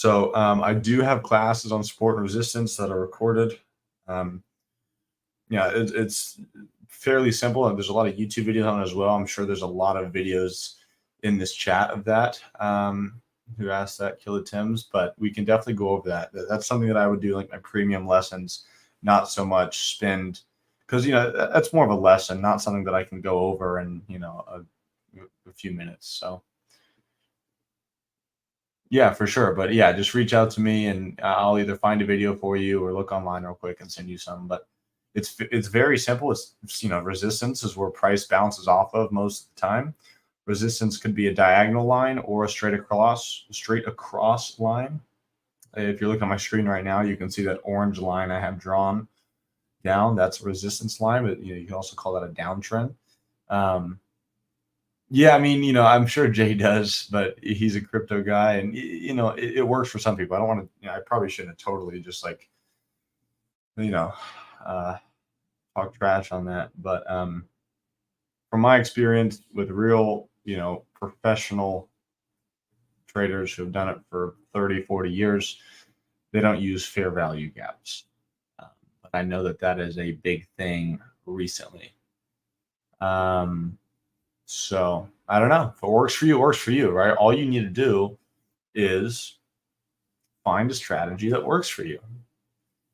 So I do have classes on support and resistance that are recorded. Um, yeah, it's fairly simple, and there's a lot of YouTube videos on it as well. I'm sure there's a lot of videos in this chat of that. Who asked that, Killer Tim's, but we can definitely go over that. That's something that I would do like my premium lessons, not so much spend, because that's more of a lesson, not something that I can go over in a few minutes. So yeah, for sure. But yeah, just reach out to me and I'll either find a video for you or look online real quick and send you some. But it's very simple. Resistance is where price bounces off of most of the time. Resistance could be a diagonal line or a straight across line. If you're looking at my screen right now, you can see that orange line I have drawn down. That's a resistance line, but you can also call that a downtrend. Yeah, I mean, I'm sure Jay does, but he's a crypto guy, and it works for some people. I don't want to. I probably shouldn't have totally just like, you know, uh, talk trash on that. But from my experience with real, professional traders who have done it for 30, 40 years, they don't use fair value gaps. But I know that is a big thing recently. So I don't know. If it works for you, it works for you, right? All you need to do is find a strategy that works for you.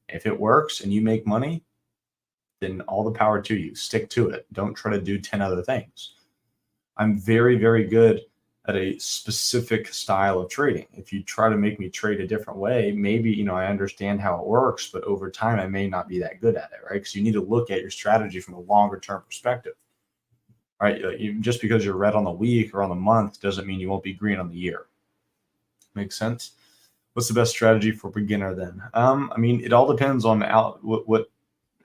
If it works and you make money, then all the power to you. Stick to it. Don't try to do 10 other things. I'm very, very good at a specific style of trading. If you try to make me trade a different way, maybe, I understand how it works, but over time, I may not be that good at it, right? Because you need to look at your strategy from a longer term perspective. Right? Just because you're red on the week or on the month doesn't mean you won't be green on the year. Makes sense? What's the best strategy for beginner then? I mean, it all depends on what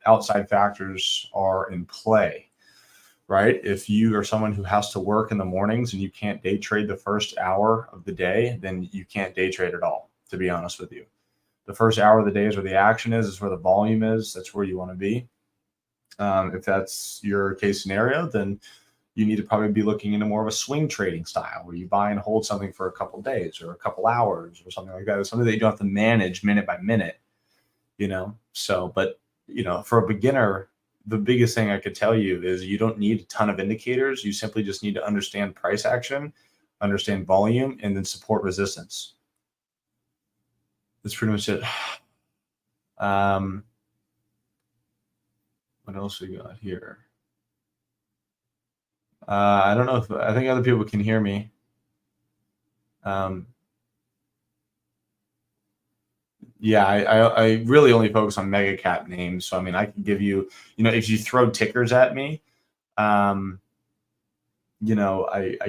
outside factors are in play, right? If you are someone who has to work in the mornings and you can't day trade the first hour of the day, then you can't day trade at all, to be honest with you. The first hour of the day is where the action is where the volume is. That's where you want to be. If that's your case scenario, then you need to probably be looking into more of a swing trading style where you buy and hold something for a couple of days or a couple hours or something like that. It's something that you don't have to manage minute by minute, So, but, for a beginner, the biggest thing I could tell you is you don't need a ton of indicators. You simply just need to understand price action, understand volume, and then support resistance. That's pretty much it. What else we got here? I don't know I think other people can hear me. Yeah, I really only focus on mega cap names. So, I mean, I can give you, if you throw tickers at me, I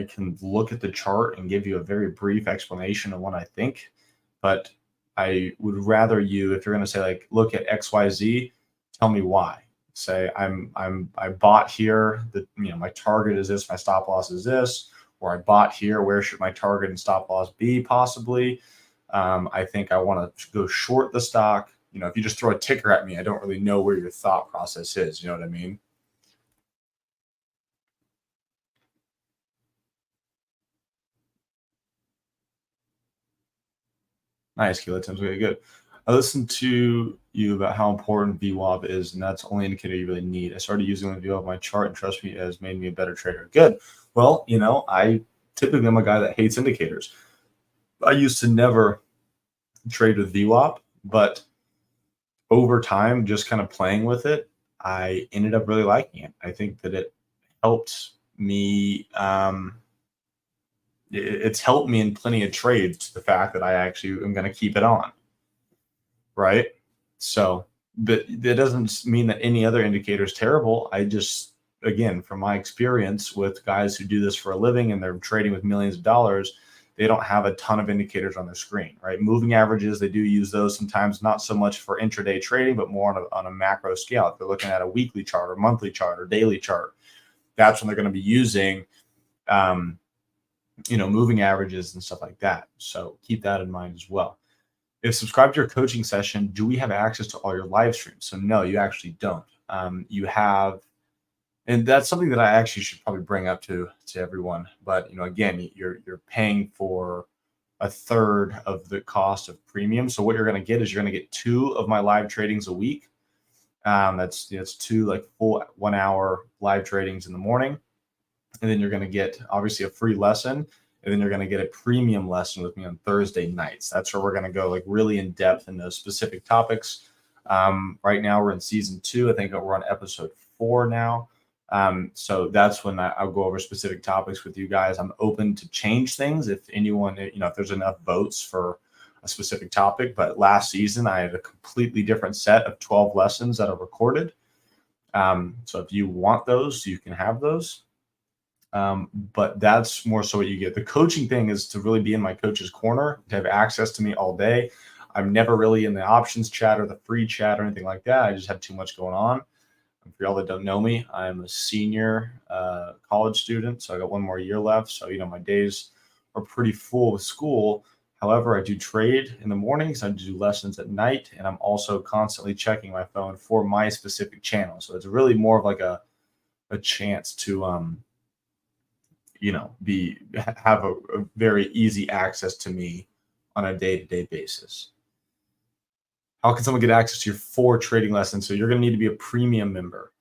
can look at the chart and give you a very brief explanation of what I think. But I would rather you, if you're going to say like, look at XYZ, tell me why. Say I bought here, that my target is this, my stop loss is this, or I bought here, where should my target and stop loss be possibly? I think I want to go short the stock. If you just throw a ticker at me, I don't really know where your thought process is. You know what I mean? Nice, Keela. Tim's really good. I listened to you about how important VWAP is, and that's the only indicator you really need. I started using the VWAP on my chart, and trust me, it has made me a better trader. Good. Well, I typically am a guy that hates indicators. I used to never trade with VWAP, but over time, just kind of playing with it, I ended up really liking it. I think that it helped me. It's helped me in plenty of trades. The fact that I actually am going to keep it on, right? So, but that doesn't mean that any other indicator is terrible. I just, again, from my experience with guys who do this for a living and they're trading with millions of dollars, they don't have a ton of indicators on their screen, right? Moving averages, they do use those sometimes, not so much for intraday trading, but more on a macro scale. If they're looking at a weekly chart or monthly chart or daily chart, that's when they're going to be using, moving averages and stuff like that. So keep that in mind as well. If subscribed to your coaching session, do we have access to all your live streams? So no, you actually don't. You have, and that's something that I actually should probably bring up to everyone. But again, you're paying for a third of the cost of premium. So what you're going to get is you're going to get 2 of my live tradings a week. That's 2 like full 1 hour live tradings in the morning. And then you're going to get obviously a free lesson. And then you're going to get a premium lesson with me on Thursday nights. That's where we're going to go like really in depth in those specific topics. Right now we're in season 2. I think we're on episode 4 now. So that's when I'll go over specific topics with you guys. I'm open to change things if anyone, if there's enough votes for a specific topic. But last season I had a completely different set of 12 lessons that are recorded. So if you want those, you can have those. But that's more so what you get. The coaching thing is to really be in my coach's corner, to have access to me all day. I'm never really in the options chat or the free chat or anything like that. I just have too much going on. And for y'all that don't know me, I'm a senior college student, so I got 1 more year left. So, my days are pretty full with school. However, I do trade in the mornings, I do lessons at night, and I'm also constantly checking my phone for my specific channel. So it's really more of like a chance to have a very easy access to me on a day-to-day basis. How can someone get access to your 4 trading lessons? So you're going to need to be a premium member.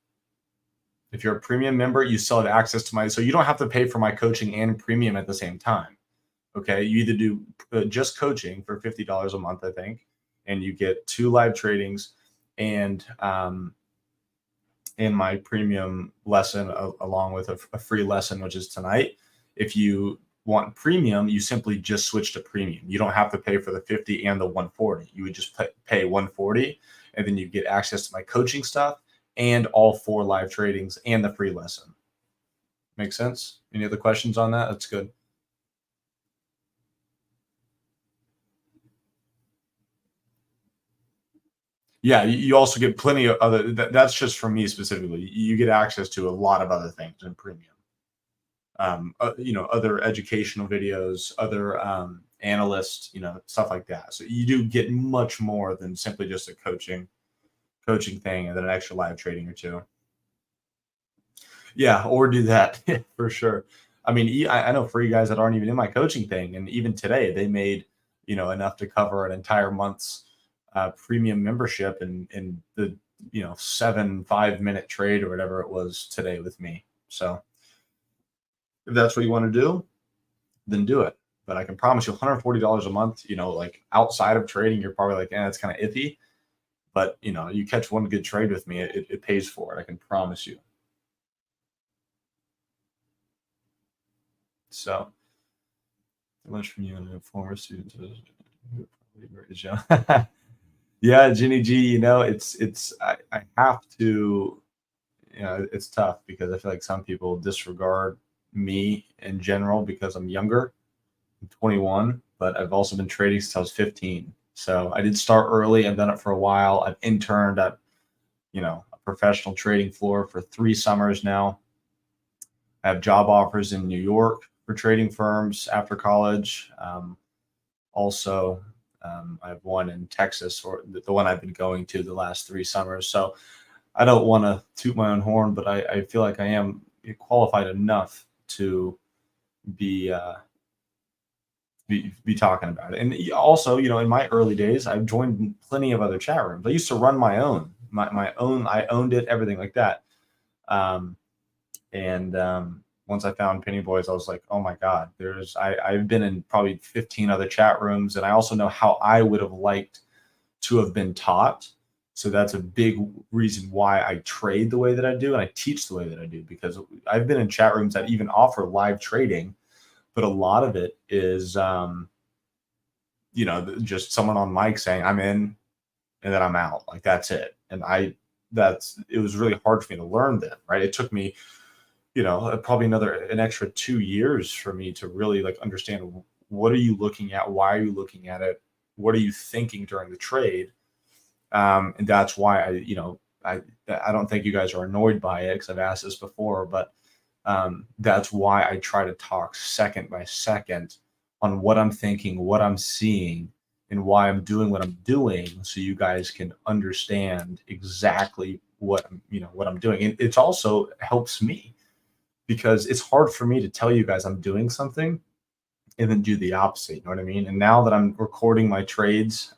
If you're a premium member, you still have access to so you don't have to pay for my coaching and premium at the same time. Okay. You either do just coaching for $50 a month, I think, and you get 2 live tradings and in my premium lesson along with a free lesson, which is tonight. If you want premium, you simply just switch to premium. You don't have to pay for the 50 and the 140. You would just pay 140, and then you get access to my coaching stuff and all 4 live tradings and the free lesson. Make sense? Any other questions on that? That's good. Yeah, you also get plenty of other. That's just for me specifically. You get access to a lot of other things in premium. Other educational videos, other analysts, stuff like that. So you do get much more than simply just a coaching thing and then an extra live trading or 2. Yeah, or do that for sure. I mean, I know free guys that aren't even in my coaching thing, and even today they made enough to cover an entire month's premium membership in the 7 5-minute trade or whatever it was today with me. So if that's what you want to do, then do it. But I can promise you $140 a month, like outside of trading, you're probably like, that's kind of iffy. But, you catch one good trade with me, it pays for it. I can promise you. So much from you and a former student. Yeah, Ginny G, I have to, it's tough because I feel like some people disregard me in general because I'm younger. I'm 21, but I've also been trading since I was 15. So I did start early. I've done it for a while. I've interned at, a professional trading floor for 3 summers now. I have job offers in New York for trading firms after college. Also, I have one in Texas, or the one I've been going to the last 3 summers. So I don't want to toot my own horn, but I feel like I am qualified enough to be talking about it. And also, in my early days, I've joined plenty of other chat rooms. I used to run my own. I owned it, everything like that. Once I found Penny Boys, I was like, oh my God, I've been in probably 15 other chat rooms, and I also know how I would have liked to have been taught. So that's a big reason why I trade the way that I do and I teach the way that I do, because I've been in chat rooms that even offer live trading, but a lot of it is, just someone on mic saying I'm in and then I'm out. Like that's it. And it was really hard for me to learn that, right? It took me, probably an extra 2 years for me to really like understand what are you looking at? Why are you looking at it? What are you thinking during the trade? And that's why I don't think you guys are annoyed by it because I've asked this before, but that's why I try to talk second by second on what I'm thinking, what I'm seeing, and why I'm doing what I'm doing, so you guys can understand exactly what I'm doing. And it also helps me because it's hard for me to tell you guys I'm doing something and then do the opposite. You know what I mean? And now that I'm recording my trades,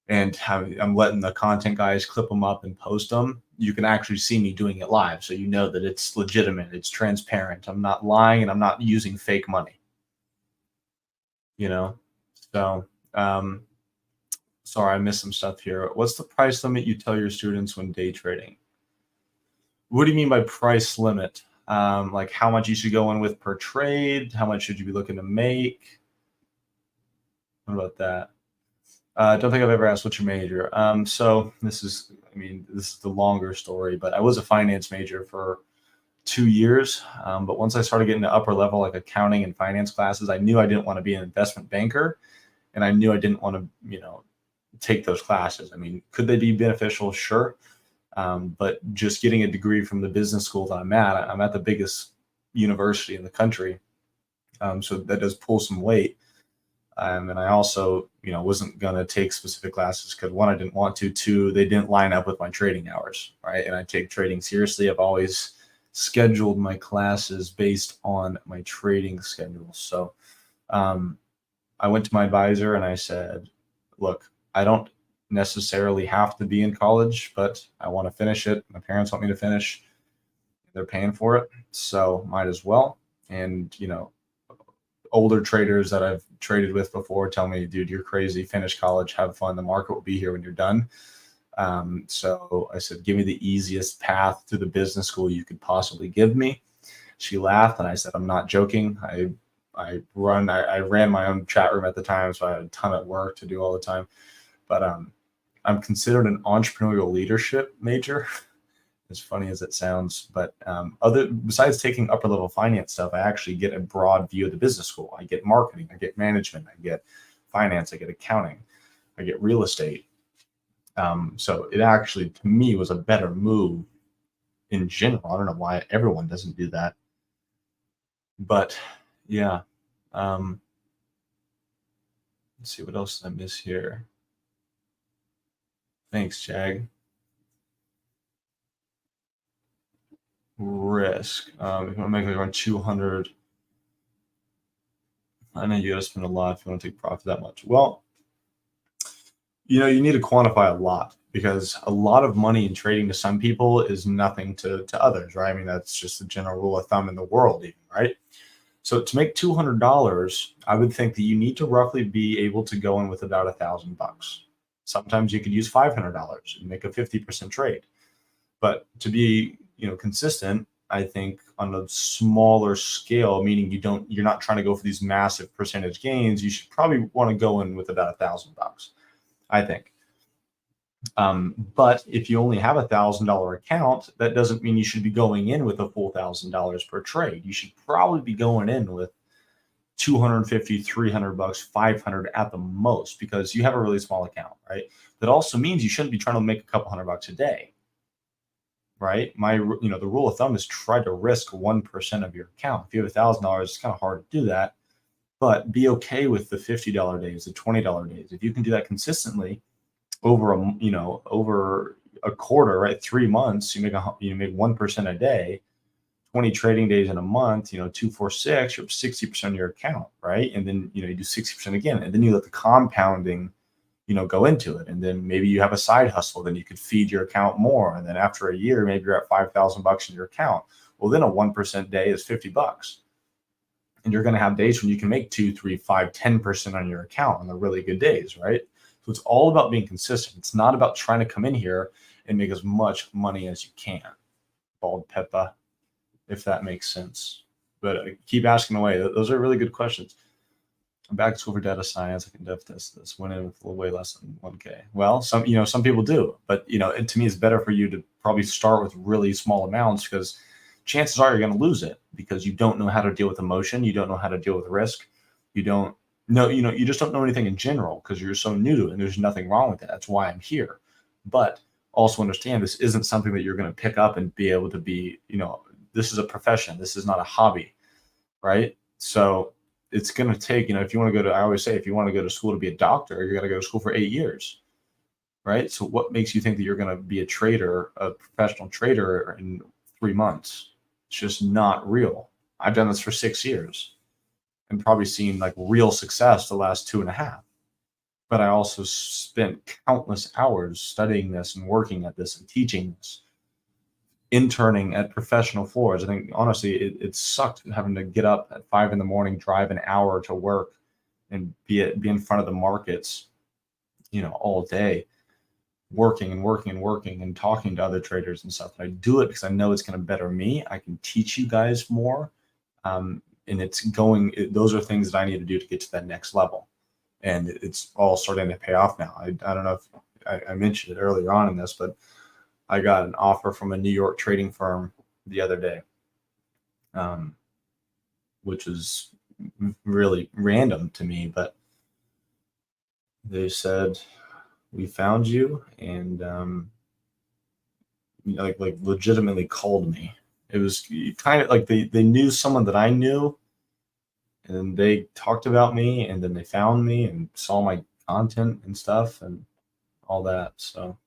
and I'm letting the content guys clip them up and post them, you can actually see me doing it live. So you know that it's legitimate, it's transparent. I'm not lying and I'm not using fake money, you know? So, sorry, I missed some stuff here. What's the price limit you tell your students when day trading? What do you mean by price limit? Like how much you should go in with per trade? How much should you be looking to make? What about that? Don't think I've ever asked what's your major. So this is the longer story, but I was a finance major for 2 years. But once I started getting to upper level, like accounting and finance classes, I knew I didn't want to be an investment banker, and I knew I didn't want to, take those classes. I mean, could they be beneficial? Sure. But just getting a degree from the business school that I'm at the biggest university in the country. So that does pull some weight. And I also, wasn't going to take specific classes because one, I didn't want to, two, they didn't line up with my trading hours, right? And I take trading seriously. I've always scheduled my classes based on my trading schedule. So I went to my advisor and I said, look, I don't necessarily have to be in college, but I want to finish it. My parents want me to finish. They're paying for it, so might as well. And, older traders that I've traded with before tell me, dude, you're crazy. Finish college, have fun. The market will be here when you're done. So I said, give me the easiest path to the business school you could possibly give me. She laughed and I said, I'm not joking. I ran my own chat room at the time, so I had a ton of work to do all the time. But I'm considered an entrepreneurial leadership major. As funny as it sounds, but besides taking upper level finance stuff, I actually get a broad view of the business school. I get marketing, I get management, I get finance, I get accounting, I get real estate. So it actually, to me, was a better move in general. I don't know why everyone doesn't do that, but yeah. Let's see, what else did I miss here? Thanks, Jag. Risk. If you want to make like around 200, I know you got to spend a lot if you want to take profit that much. Well, you need to quantify a lot because a lot of money in trading to some people is nothing to others, right? I mean, that's just the general rule of thumb in the world, even, right? So to make $200, I would think that you need to roughly be able to go in with about $1,000. Sometimes you could use $500 and make a 50% trade. But to be, consistent, I think on a smaller scale, meaning you're not trying to go for these massive percentage gains, you should probably want to go in with about $1,000, I think. But if you only have $1,000 account, that doesn't mean you should be going in with a full $1,000 per trade. You should probably be going in with $250, $300, 500 at the most, because you have a really small account, right? That also means you shouldn't be trying to make a couple $100 a day, right? The rule of thumb is try to risk 1% of your account. If you have $1,000, it's kind of hard to do that, but be okay with the $50 days, the $20 days. If you can do that consistently over a quarter, right? 3 months, you make 1% a day, 20 trading days in a month, 2, 4, 6, you're up 60% of your account, right? And then, you do 60% again, and then you let the compounding, go into it. And then maybe you have a side hustle, then you could feed your account more. And then after a year, maybe you're at $5,000 in your account. Well, then a 1% day is $50. And you're going to have days when you can make 2, 3, 5, 10% on your account on the really good days, right? So it's all about being consistent. It's not about trying to come in here and make as much money as you can. Bald Peppa, if that makes sense. But keep asking away. Those are really good questions. I'm back to school for data science. I can dev test this. Went in with way less than 1K. Well, some people do, but to me, it's better for you to probably start with really small amounts, because chances are you're going to lose it because you don't know how to deal with emotion. You don't know how to deal with risk. You don't know, you just don't know anything in general because you're so new to it, and there's nothing wrong with that. That's why I'm here. But also understand this isn't something that you're going to pick up and be able to be, this is a profession. This is not a hobby, right? So it's going to take, if you want to go to, I always say, if you want to go to school to be a doctor, you're going to go to school for 8 years, right? So what makes you think that you're going to be a trader, a professional trader in 3 months? It's just not real. I've done this for 6 years. and probably seen like real success the last 2.5. But I also spent countless hours studying this and working at this and teaching this, interning at professional floors. I think honestly, it sucked having to get up at 5 in the morning, drive an hour to work, and be in front of the markets, all day, working and working and working and talking to other traders and stuff. And I do it because I know it's going to better me. I can teach you guys more, and those are things that I need to do to get to that next level. And it's all starting to pay off now. I don't know if I mentioned it earlier on in this, but I got an offer from a New York trading firm the other day, which is really random to me, but they said, "We found you," and like legitimately called me. It was kind of like they knew someone that I knew, and then they talked about me, and then they found me and saw my content and stuff and all that. So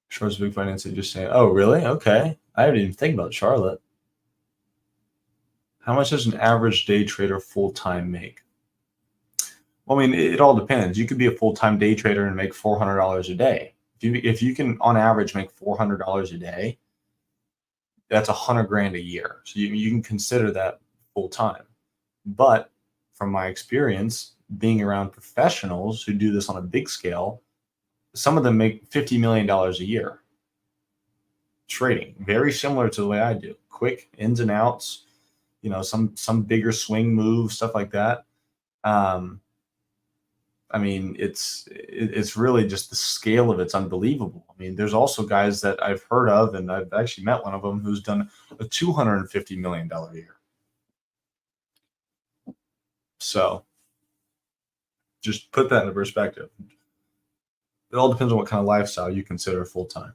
Charlotte's Big Finance, just saying, "Oh, really? Okay. I didn't even think about Charlotte." How much does an average day trader full time make? Well, I mean, it all depends. You could be a full time day trader and make $400 a day. If you can, on average, make $400 a day, that's $100,000 a year. So you can consider that full time. But from my experience, being around professionals who do this on a big scale, some of them make $50 million a year trading, very similar to the way I do. Quick ins and outs, some bigger swing moves, stuff like that. I mean, it's really just the scale of it's unbelievable. I mean, there's also guys that I've heard of, and I've actually met one of them who's done a $250 million a year. So just put that into perspective. It all depends on what kind of lifestyle you consider full time.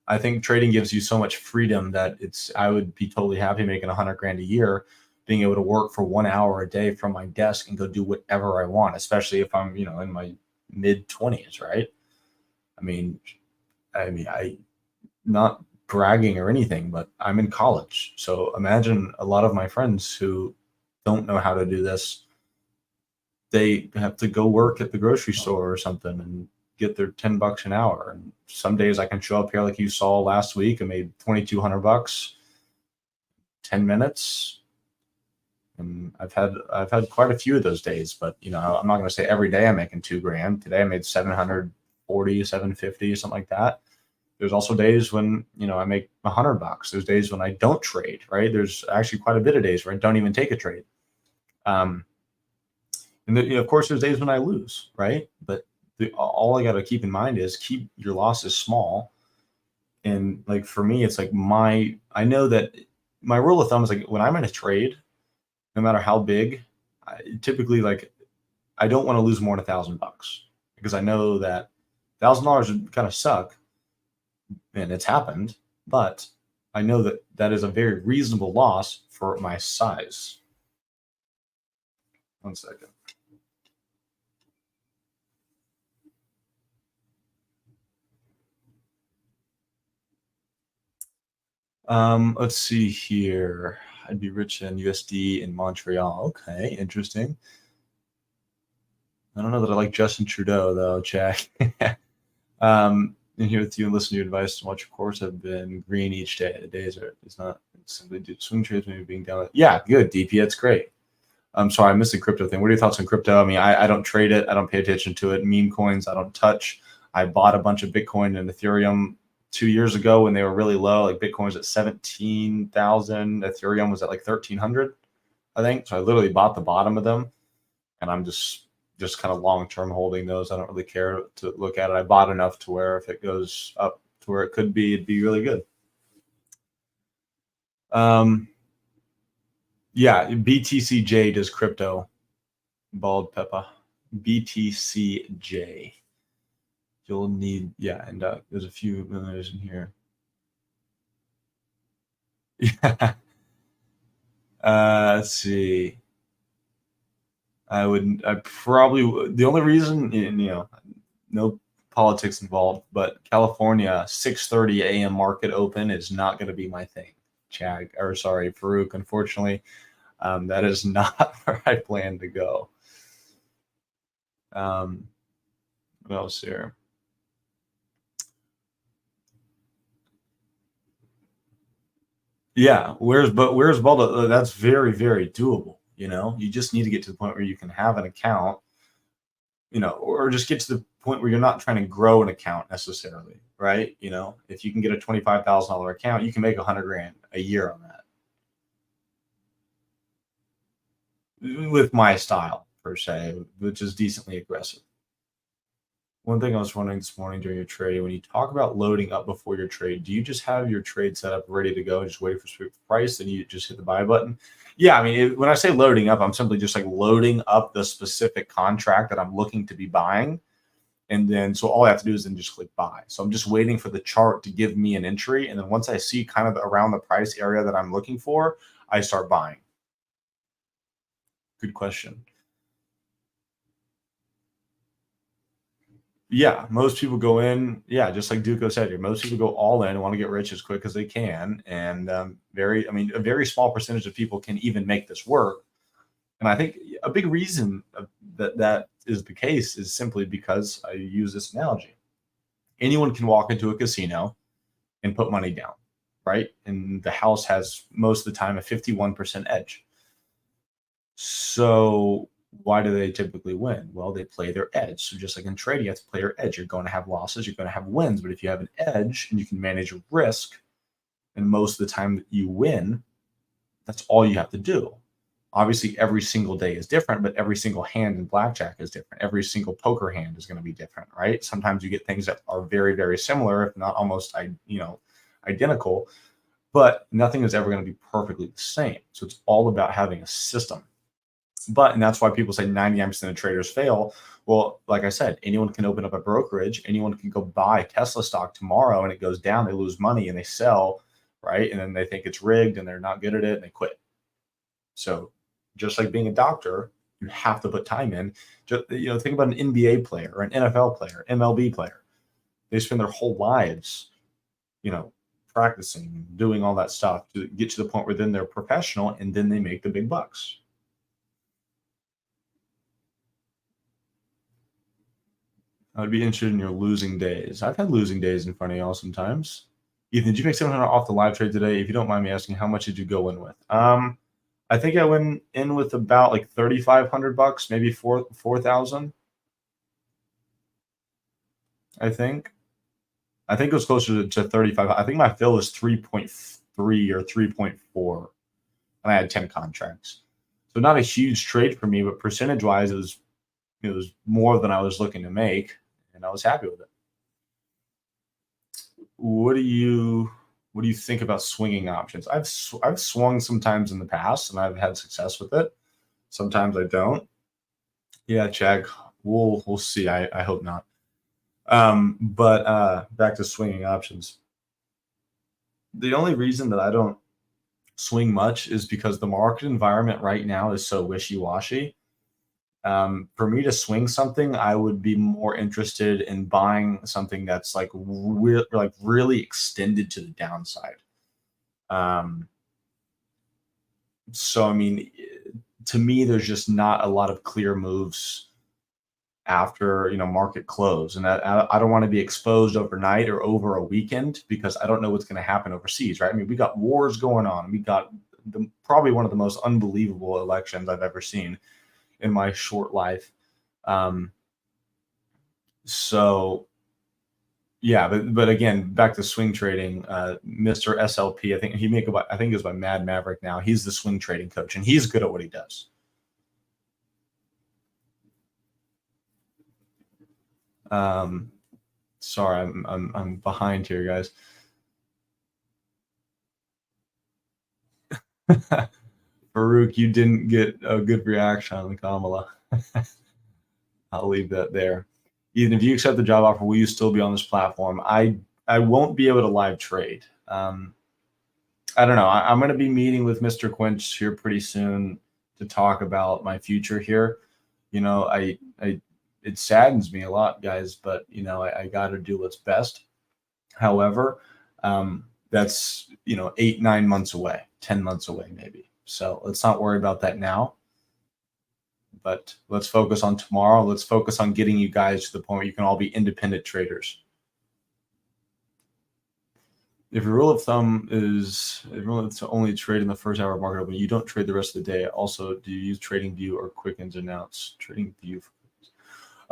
I think trading gives you so much freedom that I would be totally happy making $100,000 a year, being able to work for 1 hour a day from my desk and go do whatever I want, especially if I'm, in my mid-20s, right? I mean, I not bragging or anything, but I'm in college. So imagine a lot of my friends who don't know how to do this. They have to go work at the grocery store or something and get their $10 an hour. And some days I can show up here like you saw last week and made $2,200, 10 minutes. And I've had quite a few of those days, but I'm not going to say every day I'm making $2,000. Today I made 740, 750, something like that. There's also days when, I make $100. There's days when I don't trade, right? There's actually quite a bit of days where I don't even take a trade. And of course there's days when I lose, right? But all I got to keep in mind is keep your losses small. And like, for me, it's like I know that my rule of thumb is like, when I'm in a trade, no matter how big, typically, like, I don't want to lose more than $1,000 because I know that $1,000 would kind of suck, and it's happened, but I know that that is a very reasonable loss for my size. 1 second. Let's see here. I'd be rich in USD in Montreal. Okay, interesting. I don't know that I like Justin Trudeau though, Jack. And here with you and listen to your advice and watch your course have been green each day. The days it's not simply due to swing trades, maybe being down. Yeah, good. DP, that's great. I'm sorry, I missed the crypto thing. What are your thoughts on crypto? I mean, I don't trade it. I don't pay attention to it. Meme coins, I don't touch. I bought a bunch of Bitcoin and Ethereum 2 years ago when they were really low. Like, Bitcoin was at 17,000. Ethereum was at like 1,300, I think. So I literally bought the bottom of them, and I'm just kind of long-term holding those. I don't really care to look at it. I bought enough to where if it goes up to where it could be, it'd be really good. Yeah, BTCJ does crypto. Bald Peppa. BTCJ. You'll need, and there's a few millionaires in here. Yeah. Let's see. I probably, the only reason, no politics involved, but California 6:30 a.m. market open is not going to be my thing. Chad, or sorry, Farouk. Unfortunately, that is not where I plan to go. What else here? Yeah, where's Balda? That's very, very doable. You just need to get to the point where you can have an account, or just get to the point where you're not trying to grow an account necessarily, right? If you can get a $25,000 account, you can make 100 grand a year on that with my style per se, which is decently aggressive. One thing I was wondering this morning during your trade, when you talk about loading up before your trade, do you just have your trade set up ready to go and just wait for sweep price, then you just hit the buy button? Yeah, I mean, when I say loading up, I'm simply just like loading up the specific contract that I'm looking to be buying. And then, so all I have to do is then just click buy. So I'm just waiting for the chart to give me an entry. And then once I see kind of around the price area that I'm looking for, I start buying. Good question. Yeah, most people go in. Yeah, just like Duco said here, most people go all in and want to get rich as quick as they can. And a very small percentage of people can even make this work. And I think a big reason that is the case is simply because I use this analogy. Anyone can walk into a casino and put money down, right? And the house has most of the time a 51% edge. So why do they typically win? Well, they play their edge. So just like in trading, you have to play your edge. You're going to have losses, you're going to have wins. But if you have an edge and you can manage your risk, and most of the time that you win, that's all you have to do. Obviously, every single day is different, but every single hand in blackjack is different. Every single poker hand is going to be different, right? Sometimes you get things that are very, very similar, if not almost, identical, but nothing is ever going to be perfectly the same. So it's all about having a system. And that's why people say 99% of traders fail. Well, like I said, anyone can open up a brokerage. Anyone can go buy Tesla stock tomorrow and it goes down. They lose money and they sell, right? And then they think it's rigged and they're not good at it and they quit. So just like being a doctor, you have to put time in. Just, think about an NBA player or an NFL player, MLB player. They spend their whole lives, practicing, doing all that stuff to get to the point where then they're professional and then they make the big bucks. I would be interested in your losing days. I've had losing days in front of y'all sometimes. Ethan, did you make 700 off the live trade today? If you don't mind me asking, how much did you go in with? I think I went in with about like $3,500, maybe 4,000. I think it was closer to 35. I think my fill was 3.3 or 3.4, and I had 10 contracts. So not a huge trade for me, but percentage wise, it was more than I was looking to make, and I was happy with it. What do you think about swinging options? I've swung sometimes in the past, and I've had success with it. Sometimes I don't. Yeah, Chad, we'll see. I hope not. But back to swinging options. The only reason that I don't swing much is because the market environment right now is so wishy-washy. For me to swing something, I would be more interested in buying something that's like really extended to the downside. So I mean, to me, there's just not a lot of clear moves after market close, and I don't want to be exposed overnight or over a weekend because I don't know what's going to happen overseas, right? I mean, we got wars going on. We got probably one of the most unbelievable elections I've ever seen in my short life. So yeah, but again, back to swing trading, Mr. SLP, I think it was by Mad Maverick now. He's the swing trading coach and he's good at what he does. Sorry, I'm behind here, guys. Farouk, you didn't get a good reaction on the Kamala. I'll leave that there. Ethan, if you accept the job offer, will you still be on this platform? I won't be able to live trade. I don't know. I'm going to be meeting with Mr. Quinch here pretty soon to talk about my future here. It saddens me a lot, guys, but I got to do what's best. However, that's 8, 9 months away, 10 months away maybe. So let's not worry about that now. But let's focus on tomorrow. Let's focus on getting you guys to the point where you can all be independent traders. If your rule of thumb is to only trade in the first hour of market open, you don't trade the rest of the day. Also, do you use TradingView or Quick Ins and Outs? TradingView.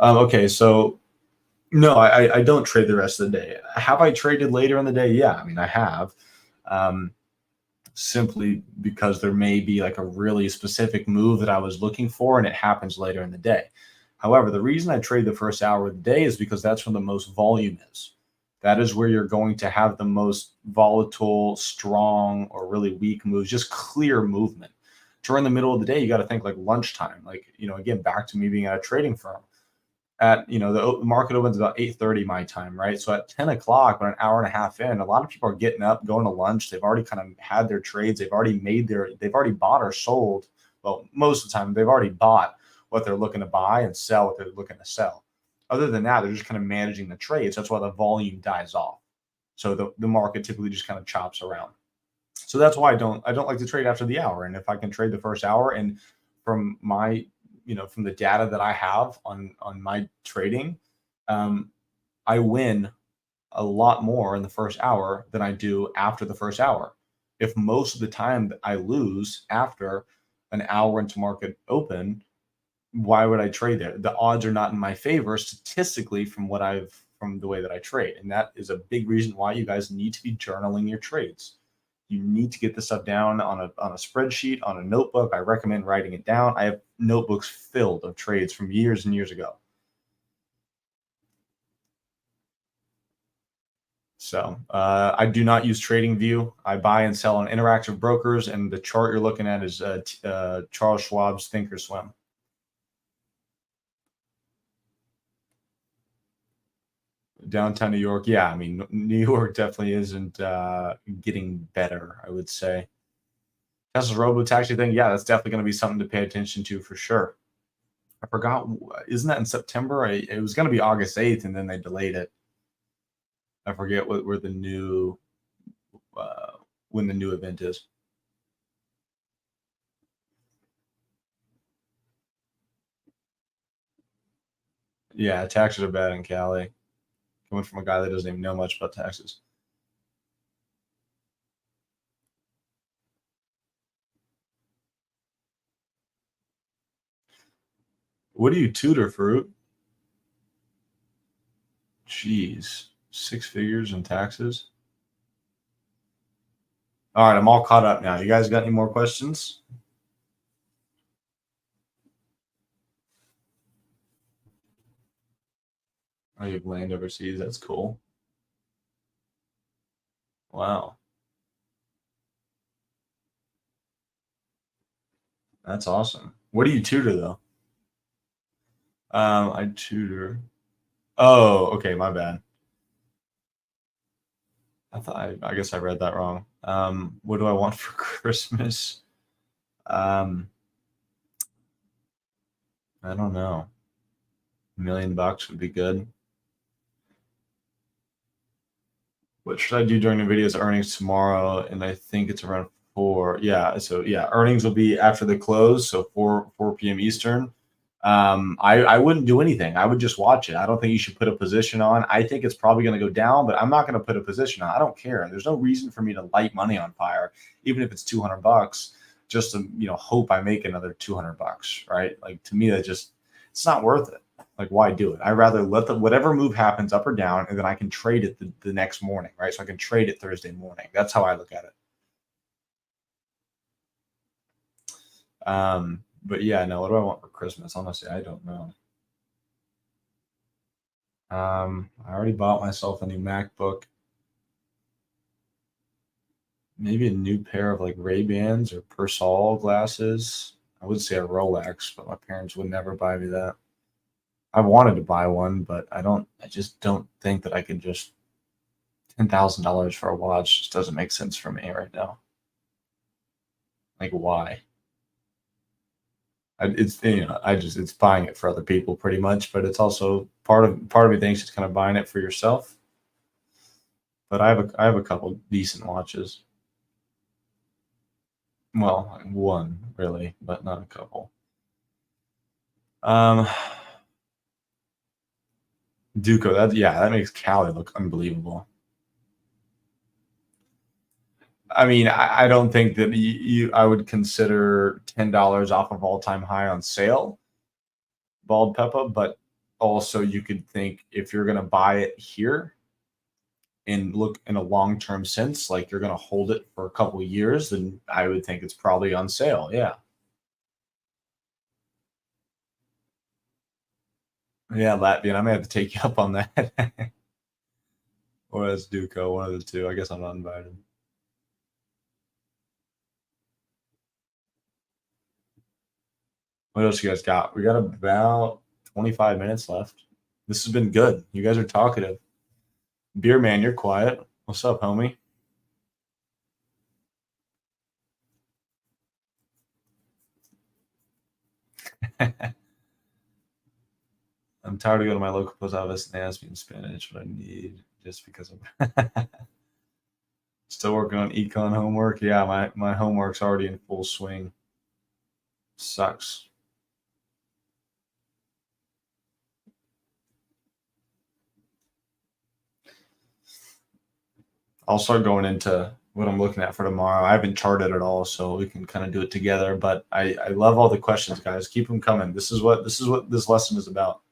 Okay, so no, I don't trade the rest of the day. Have I traded later in the day? Yeah, I mean, I have. Simply because there may be like a really specific move that I was looking for and it happens later in the day. However, the reason I trade the first hour of the day is because that's when the most volume is. That is where you're going to have the most volatile, strong, or really weak moves, just clear movement. During the middle of the day, you got to think like lunchtime. Like, again, back to me being at a trading firm. At the market opens about 8:30 my time, right? So at 10 o'clock, when an hour and a half in, a lot of people are getting up, going to lunch. They've already kind of had their trades. They've already bought or sold. Well, most of the time they've already bought what they're looking to buy and sell what they're looking to sell. Other than that, they're just kind of managing the trades. That's why the volume dies off. So the market typically just kind of chops around. So that's why I don't like to trade after the hour. And if I can trade the first hour, and from my from the data that I have on my trading, I win a lot more in the first hour than I do after the first hour. If most of the time I lose after an hour into market open, why would I trade there? The odds are not in my favor statistically from the way that I trade. And that is a big reason why you guys need to be journaling your trades. You need to get this stuff down on a spreadsheet, on a notebook. I recommend writing it down. I have notebooks filled of trades from years and years ago. So I do not use TradingView. I buy and sell on Interactive Brokers, and the chart you're looking at is Charles Schwab's Thinkorswim. Downtown New York, yeah. I mean, New York definitely isn't getting better, I would say. Tesla's robo-taxi thing, yeah, that's definitely going to be something to pay attention to for sure. I forgot, isn't that in September? It was going to be August 8th, and then they delayed it. I forget where the new when the new event is. Yeah, taxes are bad in Cali. Coming from a guy that doesn't even know much about taxes. What do you tutor, Fruit? Jeez, 6 figures in taxes. All right, I'm all caught up now. You guys got any more questions? Oh, you have land overseas. That's cool. Wow. That's awesome. What do you tutor, though? I tutor. Oh, okay, my bad. I guess I read that wrong. What do I want for Christmas? I don't know. $1 million would be good. What should I do during the video's earnings tomorrow? And I think it's around 4. Yeah. So yeah, earnings will be after the close. So 4 p.m. Eastern. I wouldn't do anything. I would just watch it. I don't think you should put a position on. I think it's probably going to go down, but I'm not going to put a position on. I don't care. There's no reason for me to light money on fire, even if it's $200, just to hope I make another $200, right? Like, to me, it's not worth it. Like, why do it? I'd rather let whatever move happens up or down, and then I can trade it the next morning, right? So I can trade it Thursday morning. That's how I look at it. But yeah, no, what do I want for Christmas? Honestly, I don't know. I already bought myself a new MacBook. Maybe a new pair of like Ray-Bans or Persol glasses. I would say a Rolex, but my parents would never buy me that. I wanted to buy one, but I just don't think that I could just $10,000 for a watch just doesn't make sense for me right now. Like, why? It's buying it for other people pretty much, but it's also part of me thinks it's kind of buying it for yourself. But I have a couple decent watches. Well, one really, but not a couple. Um, Duco, that makes Cali look unbelievable. I mean, I don't think that I would consider $10 off of all time high on sale, bald Peppa, but also you could think if you're gonna buy it here and look in a long term sense, like you're gonna hold it for a couple of years, then I would think it's probably on sale. Yeah. Yeah, Latvian. I may have to take you up on that. Or as Duco, one of the two. I guess I'm not invited. What else you guys got? We got about 25 minutes left. This has been good. You guys are talkative. Beer man, you're quiet. What's up, homie? I'm tired of going to my local post office and they ask me in Spanish what I need just because I'm still working on econ homework. Yeah, my homework's already in full swing. Sucks. I'll start going into what I'm looking at for tomorrow. I haven't charted at all, so we can kind of do it together. But I love all the questions, guys. Keep them coming. This is what this lesson is about.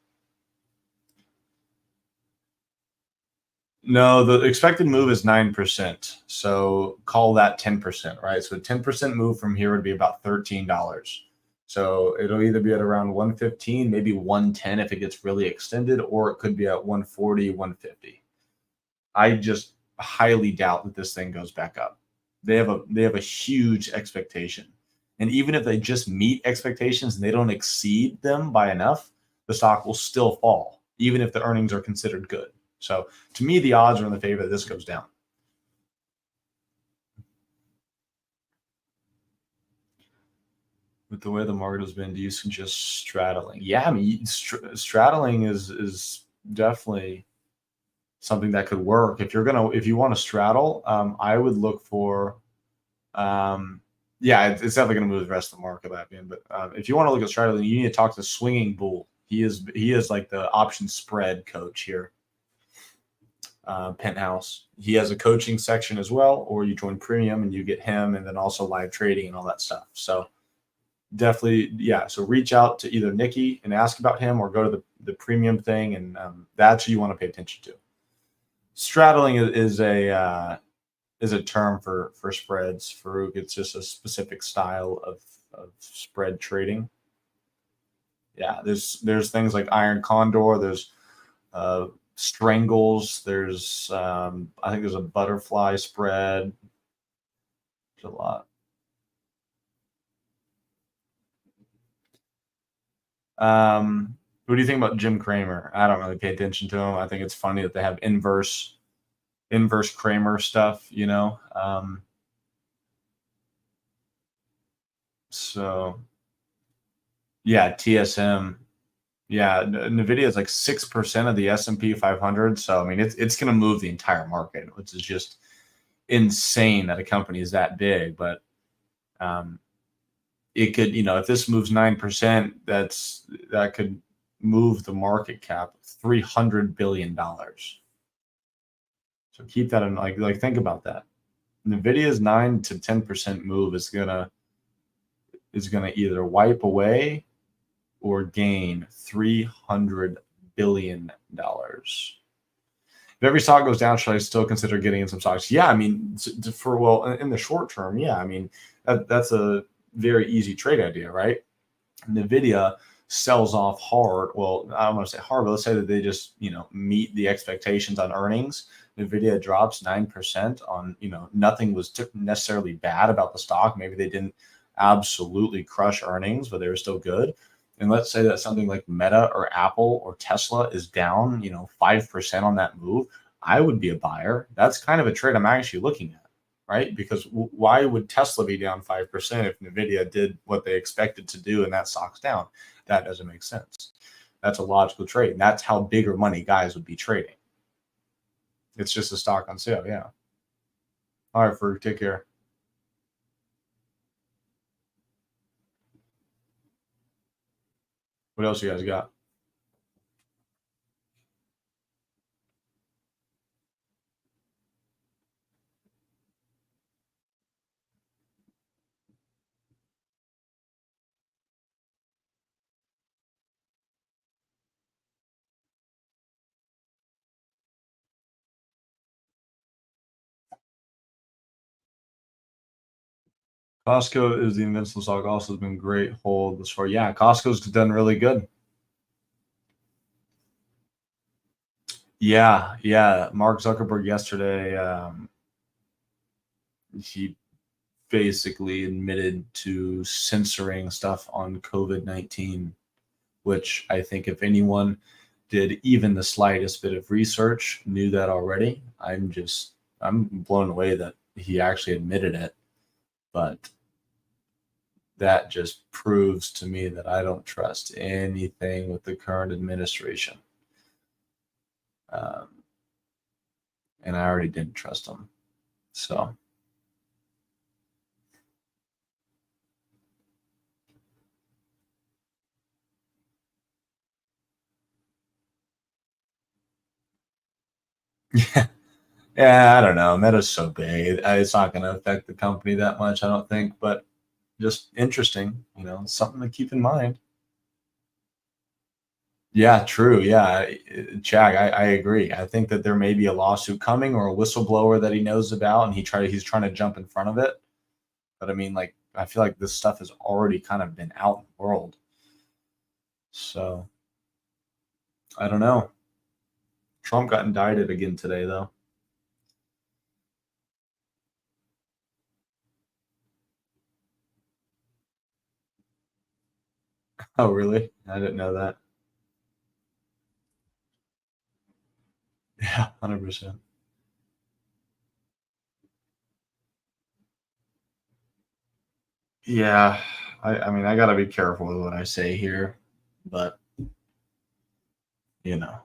No, the expected move is 9%. So call that 10%, right? So a 10% move from here would be about $13. So it'll either be at around 115, maybe 110 if it gets really extended, or it could be at 140, 150. I just highly doubt that this thing goes back up. They have a huge expectation. And even if they just meet expectations and they don't exceed them by enough, the stock will still fall, even if the earnings are considered good. So to me, the odds are in the favor that this goes down. With the way the market has been, do you suggest straddling? Yeah, I mean, straddling is definitely something that could work. If you want to straddle, I would look for, yeah, it's definitely going to move the rest of the market that being. But if you want to look at straddling, you need to talk to Swinging Bull. He is like the option spread coach here. Penthouse. He has a coaching section as well, or you join premium and you get him, and then also live trading and all that stuff. So definitely, yeah. So reach out to either Nikki and ask about him, or go to the premium thing, and that's who you want to pay attention to. Straddling is a term for spreads, Farouk. It's just a specific style of spread trading. Yeah, there's things like Iron Condor. There's strangles. There's I think there's a butterfly spread. There's a lot. What do you think about Jim Cramer? I don't really pay attention to him. I think it's funny that they have inverse Kramer stuff, you know. So yeah, TSM. Yeah, Nvidia is like 6% of the S&P 500. So I mean, it's going to move the entire market, which is just insane that a company is that big. But it could, if this moves 9%, that could move the market cap $300 billion. So keep that in, like think about that. Nvidia's 9 to 10% move is gonna either wipe away or gain $300 billion. If every stock goes down, should I still consider getting in some stocks? Yeah, I mean, in the short term, yeah, I mean that's a very easy trade idea, right? Nvidia sells off hard. Well, I don't want to say hard, but let's say that they just meet the expectations on earnings. Nvidia drops 9% on nothing was necessarily bad about the stock. Maybe they didn't absolutely crush earnings, but they were still good. And let's say that something like Meta or Apple or Tesla is down 5% on that move. I would be a buyer. That's kind of a trade I'm actually looking at, right? Because why would Tesla be down 5% if Nvidia did what they expected to do and that stock's down? That doesn't make sense. That's a logical trade. And that's how bigger money guys would be trading. It's just a stock on sale. Yeah. All right, Ferg, take care. What else you guys got? Costco is the invincible stock. Also has been great hold this far. Yeah, Costco's done really good. Yeah, yeah. Mark Zuckerberg yesterday, he basically admitted to censoring stuff on COVID-19, which I think if anyone did even the slightest bit of research knew that already. I'm blown away that he actually admitted it. But that just proves to me that I don't trust anything with the current administration. Um, and I already didn't trust them. So, yeah, yeah, I don't know. Meta's so big. It's not going to affect the company that much, I don't think, but just interesting, something to keep in mind. Yeah, true. Yeah, Chag, I agree. I think that there may be a lawsuit coming or a whistleblower that he knows about, and he's trying to jump in front of it. But I mean, like, I feel like this stuff has already kind of been out in the world. So I don't know. Trump got indicted again today, though. Oh, really? I didn't know that. Yeah, 100%. Yeah, I mean, I got to be careful with what I say here, but you know,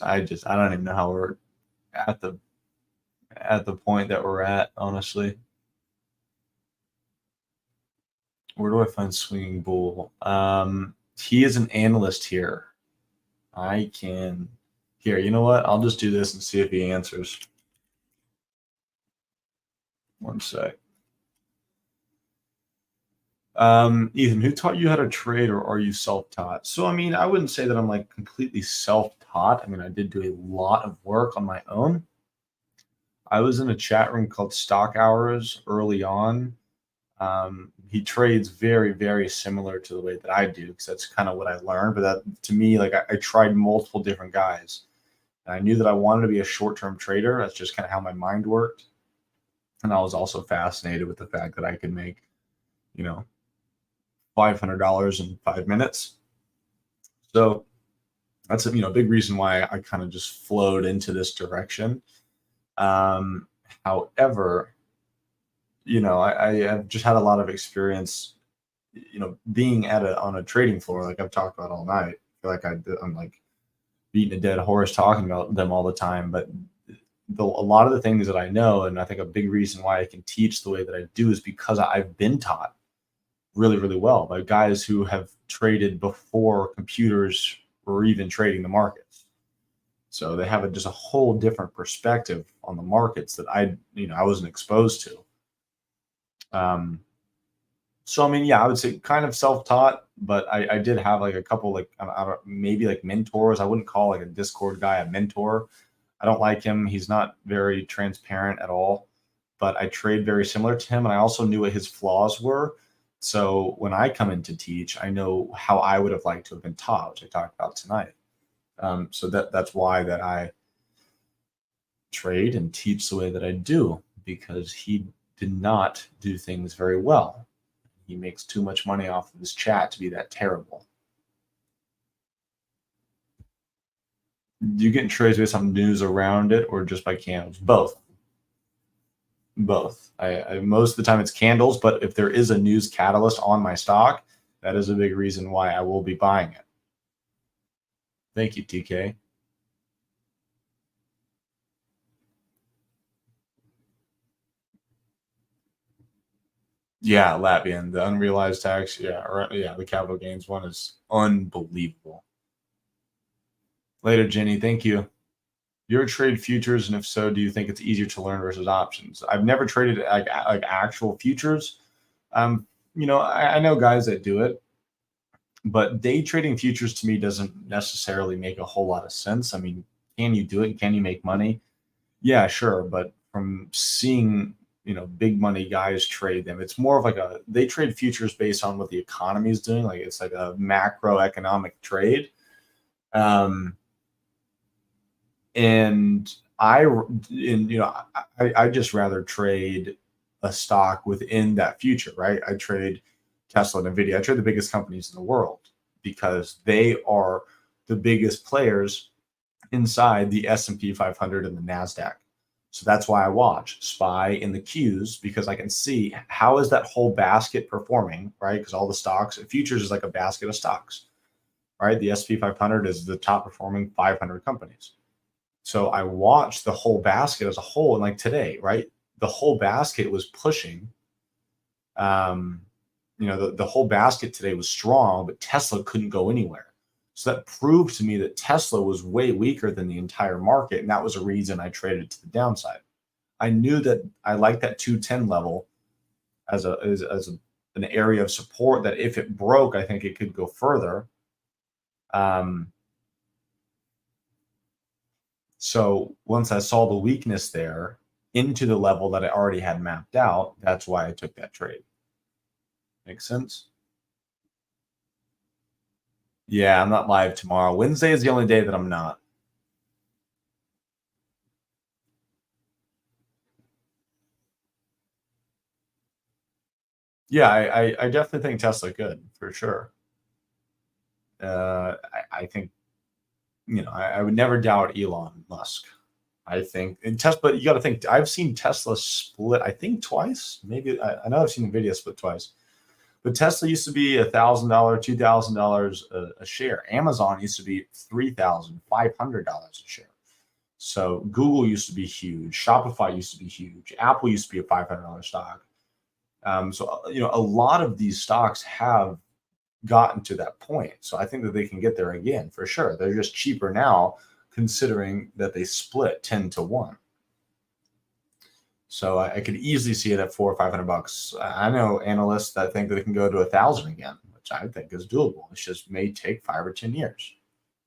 I don't even know how we're at the point that we're at. Honestly, where do I find Swinging Bull? He is an analyst here. I can here. You know what? I'll just do this and see if he answers. One sec. Ethan, who taught you how to trade, or are you self-taught? So, I mean, I wouldn't say that I'm like completely self-taught. I mean, I did do a lot of work on my own. I was in a chat room called Stock Hours early on. He trades very, very similar to the way that I do because that's kind of what I learned. But that to me, like I tried multiple different guys. And I knew that I wanted to be a short-term trader. That's just kind of how my mind worked. And I was also fascinated with the fact that I could make, you know, $500 in 5 minutes. So that's a big reason why I kind of just flowed into this direction. However, I have just had a lot of experience, being on a trading floor, like I've talked about all night. I feel like I'm like beating a dead horse talking about them all the time, but a lot of the things that I know, and I think a big reason why I can teach the way that I do is because I've been taught really, really well by guys who have traded before computers were even trading the markets. So they have just a whole different perspective on the markets that I wasn't exposed to. So I mean, yeah, I would say kind of self-taught, but I did have like a couple like maybe like mentors. I wouldn't call like a Discord guy a mentor. I don't like him. He's not very transparent at all. But I trade very similar to him, and I also knew what his flaws were. So when I come in to teach, I know how I would have liked to have been taught, which I talked about tonight. So that's why that I trade and teach the way that I do, because he did not do things very well. He makes too much money off of his chat to be that terrible. Do you get trades based on news around it or just by candles? Both. Both. I most of the time it's candles, but if there is a news catalyst on my stock, that is a big reason why I will be buying it. Thank you, TK. Yeah, Latvian, the unrealized tax. Yeah, or yeah, the capital gains one is unbelievable. Later, Jenny. Thank you. You ever trade futures, and if so, do you think it's easier to learn versus options? I've never traded like actual futures. I know guys that do it, but day trading futures to me doesn't necessarily make a whole lot of sense. I mean, can you do it? Can you make money? Yeah, sure. But from seeing, big money guys trade them, it's more of like they trade futures based on what the economy is doing. Like it's like a macroeconomic trade. Um, and I just rather trade a stock within that future, right? I trade Tesla and NVDA. I trade the biggest companies in the world because they are the biggest players inside the S&P 500 and the NASDAQ. So that's why I watch SPY in the Qs, because I can see how is that whole basket performing, right? Because all the stocks, futures is like a basket of stocks, right? The S&P 500 is the top performing 500 companies. So I watched the whole basket as a whole. And like today, right? The whole basket was pushing. The whole basket today was strong, but Tesla couldn't go anywhere. So that proved to me that Tesla was way weaker than the entire market. And that was a reason I traded to the downside. I knew that I liked that 210 level as an area of support that if it broke, I think it could go further. So once I saw the weakness there into the level that I already had mapped out, that's why I took that trade. Makes sense? Yeah, I'm not live tomorrow. Wednesday is the only day that I'm not. Yeah, I definitely think Tesla could, for sure. I think, I would never doubt Elon Musk. I think, and Tesla, but you got to think, I've seen Tesla split, I think twice. Maybe I know I've seen the video split twice. But Tesla used to be $1,000, $2,000 a share. Amazon used to be $3,500 a share. So Google used to be huge. Shopify used to be huge. Apple used to be a $500 stock. A lot of these stocks have gotten to that point. So I think that they can get there again for sure. They're just cheaper now, considering that they split 10 to 1. So I could easily see it at $400 or $500. I know analysts that think that it can go to 1,000 again, which I think is doable. It just may take 5 or 10 years.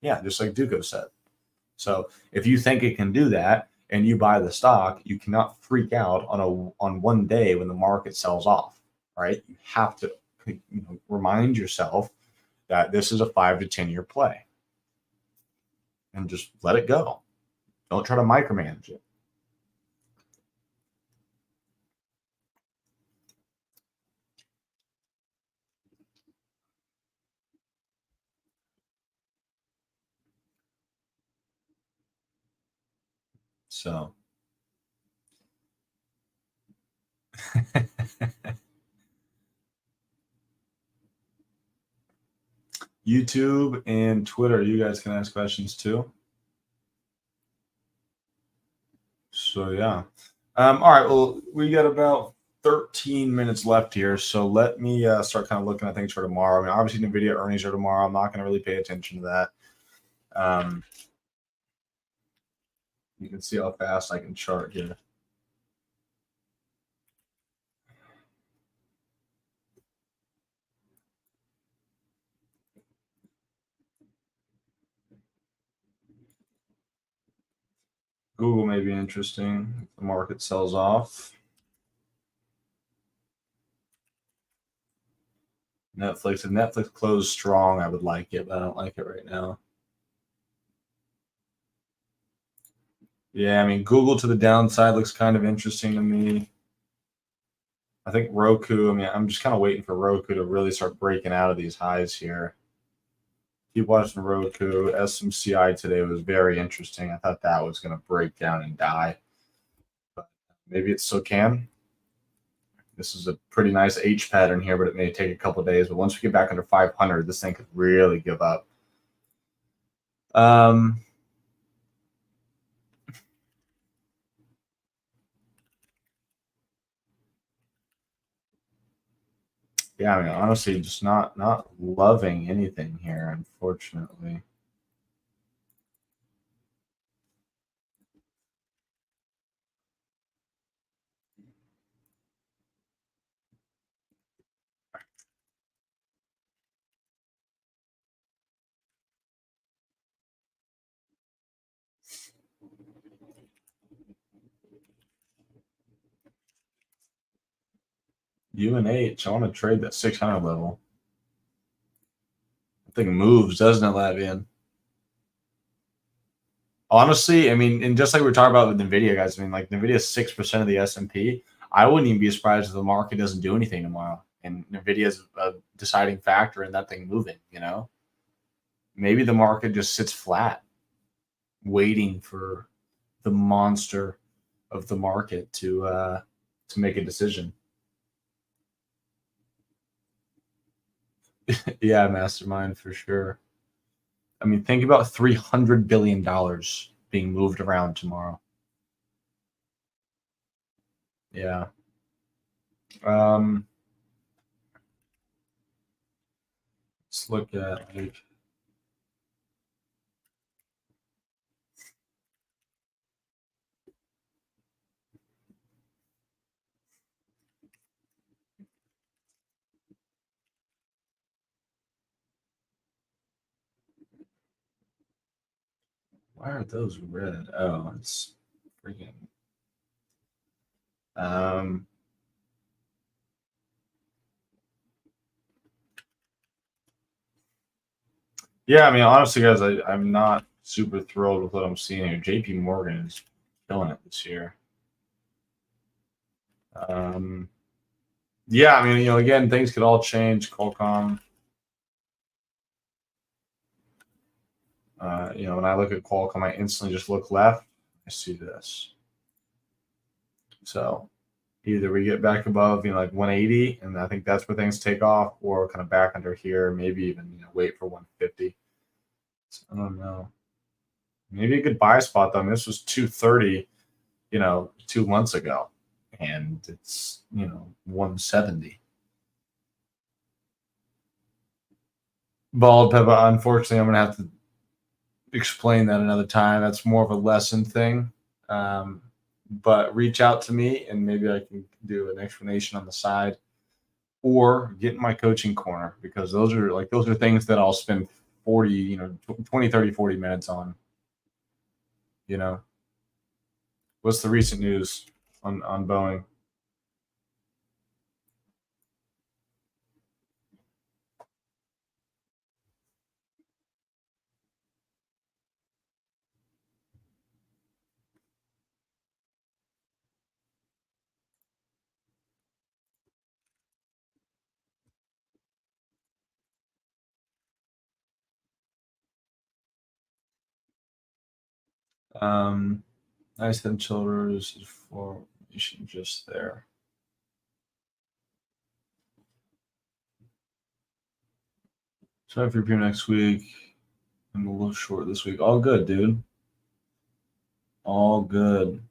Yeah, just like Duco said. So if you think it can do that and you buy the stock, you cannot freak out on one day when the market sells off. Right? You have to remind yourself that this is a 5 to 10 year play, and just let it go. Don't try to micromanage it. So YouTube and Twitter, you guys can ask questions too. So yeah. All right. Well, we got about 13 minutes left here, so let me start kind of looking at things for tomorrow. I mean, obviously, NVIDIA earnings are tomorrow. I'm not going to really pay attention to that. You can see how fast I can chart here. Google may be interesting if the market sells off. Netflix, if Netflix closed strong, I would like it, but I don't like it right now. Yeah, I mean, Google to the downside looks kind of interesting to me. I think Roku, I mean, I'm just kind of waiting for Roku to really start breaking out of these highs here. Keep watching Roku. SMCI today was very interesting. I thought that was going to break down and die, but maybe it still can. This is a pretty nice H pattern here, but it may take a couple days. But once we get back under 500, this thing could really give up. Yeah, I mean, honestly, just not loving anything here, unfortunately. UNH, I want to trade that 600 level. I think moves, doesn't it, Lavian? Honestly, I mean, and just like we were talking about with NVIDIA, guys, I mean, like NVIDIA is 6% of the S&P. I wouldn't even be surprised if the market doesn't do anything tomorrow. And NVIDIA is a deciding factor in that thing moving, you know? Maybe the market just sits flat, waiting for the monster of the market to make a decision. Yeah, mastermind for sure. I mean, think about $300 billion being moved around tomorrow. Yeah. Let's look at like why are those red? Oh, it's freaking. Um, yeah, I mean, honestly, guys, I'm not super thrilled with what I'm seeing here. JP Morgan is killing it this year. Um, yeah, I mean, again, things could all change. Qualcomm, when I look at Qualcomm, I instantly just look left. I see this. So either we get back above, like 180, and I think that's where things take off, or kind of back under here, maybe even wait for 150. So, I don't know. Maybe a good buy spot though. I mean, this was 230, 2 months ago, and it's 170. Bald pepper. Unfortunately, I'm gonna have to explain that another time. That's more of a lesson thing. But reach out to me, and maybe I can do an explanation on the side, or get in my coaching corner, because those are things that I'll spend 40, 20, 30, 40 minutes on. What's the recent news on Boeing? Nice head and shoulders formation just there. Sorry for your next week. I'm a little short this week. All good, dude. All good.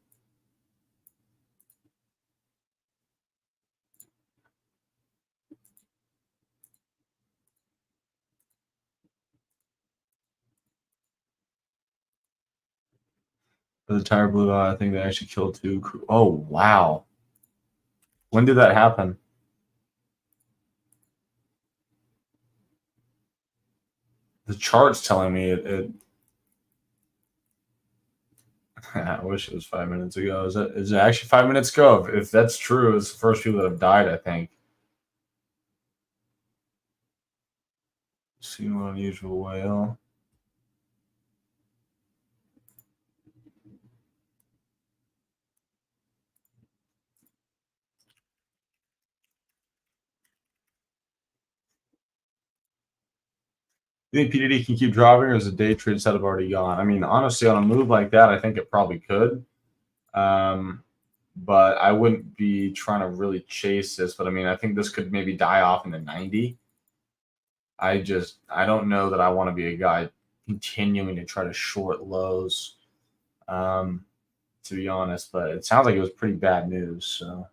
The tire blew out. I think they actually killed two crew. Oh, wow. When did that happen? The chart's telling me it I wish it was 5 minutes ago. Is it actually 5 minutes ago? If that's true, it's the first people that have died, I think. Seen one unusual whale. You think PDD can keep dropping, or is the day trade setup already gone? I mean, honestly, on a move like that, I think it probably could. But I wouldn't be trying to really chase this. But I mean, I think this could maybe die off in the 90. I don't know that I want to be a guy continuing to try to short lows, to be honest. But it sounds like it was pretty bad news. So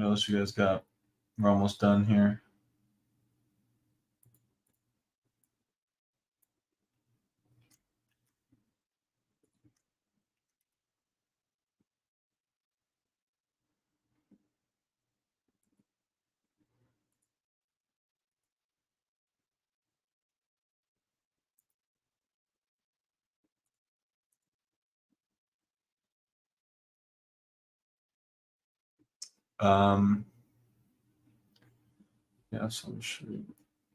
What else you guys got? We're almost done here. Yeah, so I'm sure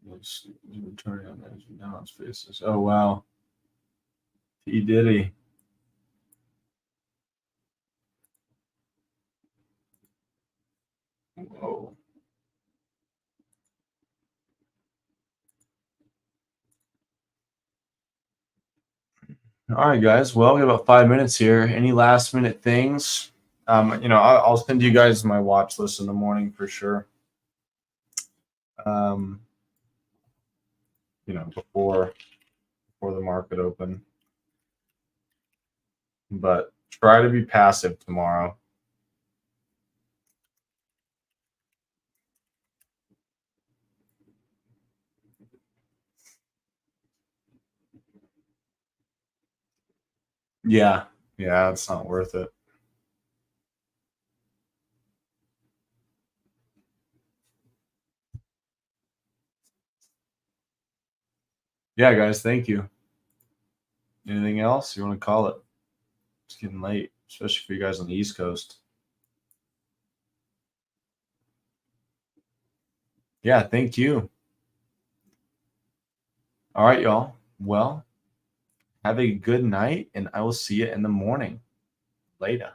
was returning on edge and now it's faces. Oh wow. P. Diddy. Whoa. All right, guys. Well, we have about 5 minutes here. Any last minute things? I'll send you guys my watch list in the morning for sure. Before the market open. But try to be passive tomorrow. Yeah, it's not worth it. Yeah, guys, thank you. Anything else you want to call it? It's getting late, especially for you guys on the East Coast. Yeah, thank you. All right, y'all. Well, have a good night, and I will see you in the morning. Later.